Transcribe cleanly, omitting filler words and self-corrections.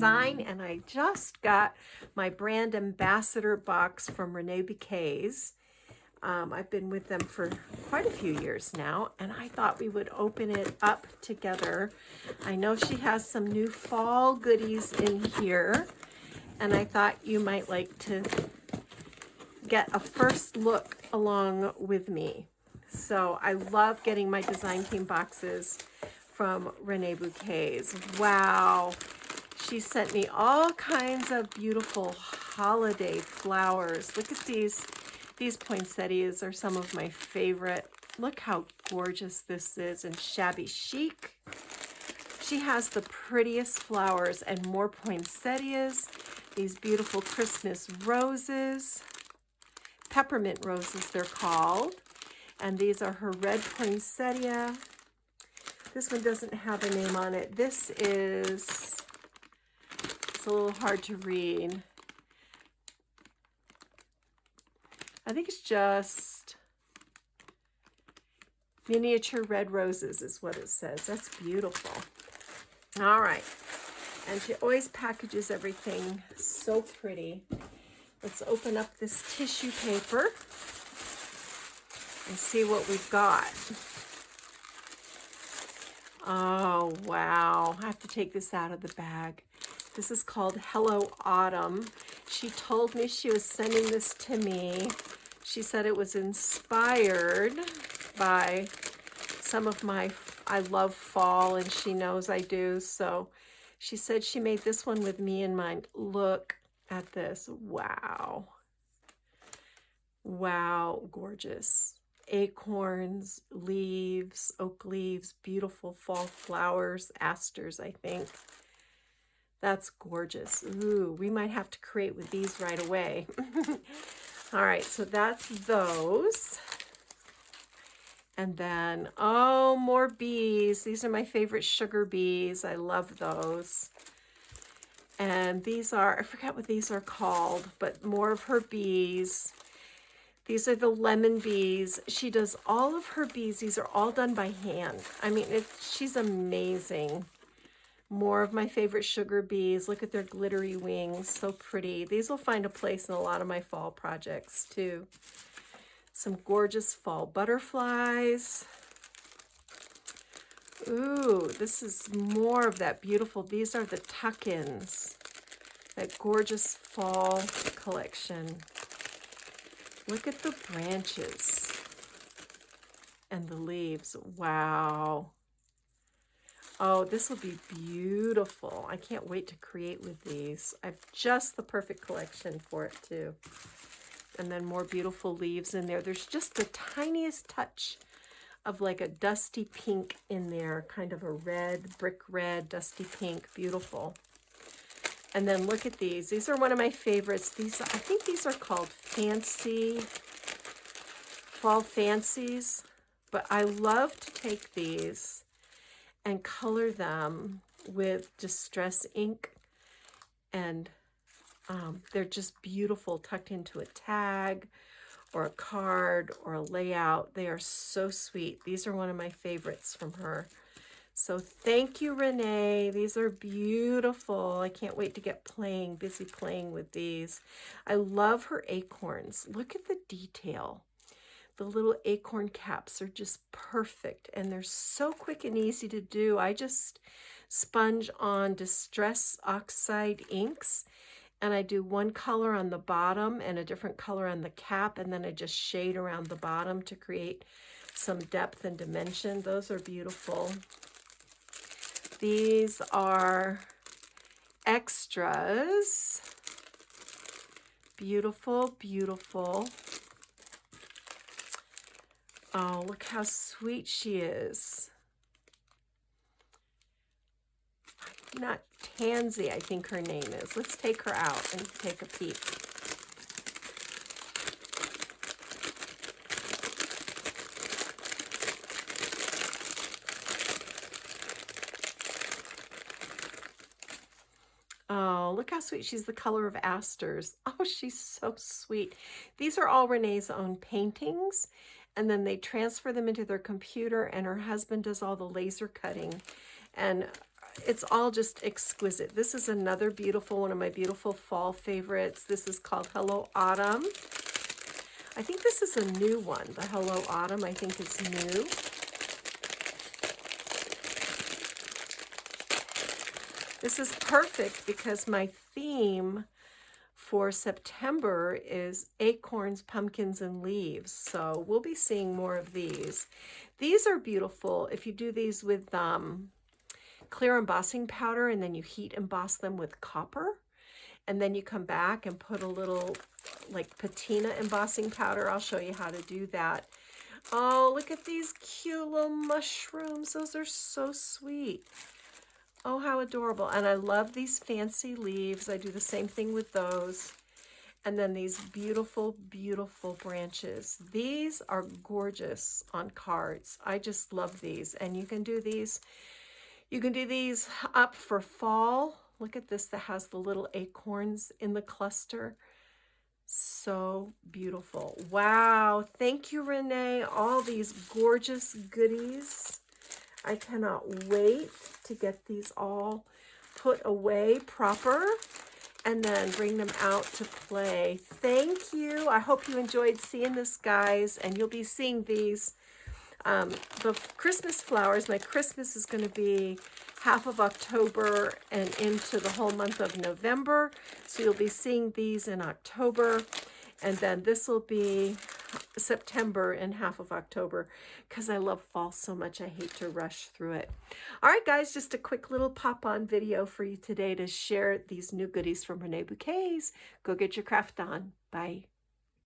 design, and I just got my brand ambassador box from Reneabouquets. I've been with them for quite a few years now, and I thought we would open it up together. I know she has some new fall goodies in here, and I thought you might like to get a first look along with me. So I love getting my design team boxes from Reneabouquets. Wow. She sent me all kinds of beautiful holiday flowers. Look at these. These poinsettias are some of my favorite. Look how gorgeous this is and shabby chic. She has the prettiest flowers and more poinsettias. These beautiful Christmas roses. Peppermint roses, they're called. And these are her red poinsettia. This one doesn't have a name on it. This is, it's a little hard to read. I think it's just miniature red roses is what it says. That's beautiful. All right. And she always packages everything so pretty. Let's open up this tissue paper and see what we've got. Oh, wow. I have to take this out of the bag. This is called Hello Autumn. She told me she was sending this to me. She said it was inspired by some of my, I love fall, and she knows I do. So she said she made this one with me in mind. Look at this. Wow. Wow, gorgeous. Acorns, leaves, oak leaves, beautiful fall flowers, asters, I think. That's gorgeous. Ooh, we might have to create with these right away. All right, so that's those. And then, oh, more bees. These are my favorite sugar bees. I love those. And these are, I forget what these are called, but more of her bees. These are the lemon bees. She does all of her bees. These are all done by hand. I mean, she's amazing. More of my favorite sugar bees. Look at their glittery wings. So pretty. These will find a place in a lot of my fall projects too. Some gorgeous fall butterflies. Ooh, this is more of that beautiful. These are the tuck-ins. That gorgeous fall collection. Look at the branches and the leaves. Wow. Oh, this will be beautiful. I can't wait to create with these. I've just the perfect collection for it too. And then more beautiful leaves in there. There's just the tiniest touch of like a dusty pink in there, kind of a red, brick red, dusty pink, beautiful. And then look at these. These are one of my favorites. These, I think these are called fancy, fall fancies, but I love to take these and color them with distress ink, and they're just beautiful, tucked into a tag or a card or a layout. They are so sweet. These are one of my favorites from her. So thank you, Renee. These are beautiful. I can't wait to get busy playing with these. I love her acorns. Look at the detail. The little acorn caps are just perfect, and they're so quick and easy to do. I just sponge on Distress Oxide inks, and I do one color on the bottom and a different color on the cap, and then I just shade around the bottom to create some depth and dimension. Those are beautiful. These are extras. Beautiful, beautiful. Oh, look how sweet she is. Not Tansy, I think her name is. Let's take her out and take a peek. Oh, look how sweet. She's the color of asters. Oh, she's so sweet. These are all Renee's own paintings, and then they transfer them into their computer, and her husband does all the laser cutting. And it's all just exquisite. This is another beautiful, one of my beautiful fall favorites. This is called Hello Autumn. I think this is a new one. The Hello Autumn, I think, is new. This is perfect because my theme for September is acorns, pumpkins, and leaves. So we'll be seeing more of these. These are beautiful if you do these with clear embossing powder and then you heat emboss them with copper. And then you come back and put a little like patina embossing powder. I'll show you how to do that. Oh, look at these cute little mushrooms. Those are so sweet. Oh, how adorable. And I love these fancy leaves. I do the same thing with those. And then these beautiful, beautiful branches. These are gorgeous on cards. I just love these. And you can do these. You can do these up for fall. Look at this that has the little acorns in the cluster. So beautiful. Wow. Thank you, Renee. All these gorgeous goodies. I cannot wait to get these all put away proper and then bring them out to play. Thank you. I hope you enjoyed seeing this, guys, and you'll be seeing these. The Christmas flowers, my Christmas is going to be half of October and into the whole month of November. So you'll be seeing these in October. And then this will be September and half of October because I love fall so much. I hate to rush through it. All right, guys, just a quick little pop-on video for you today to share these new goodies from Reneabouquets. Go get your craft on. Bye.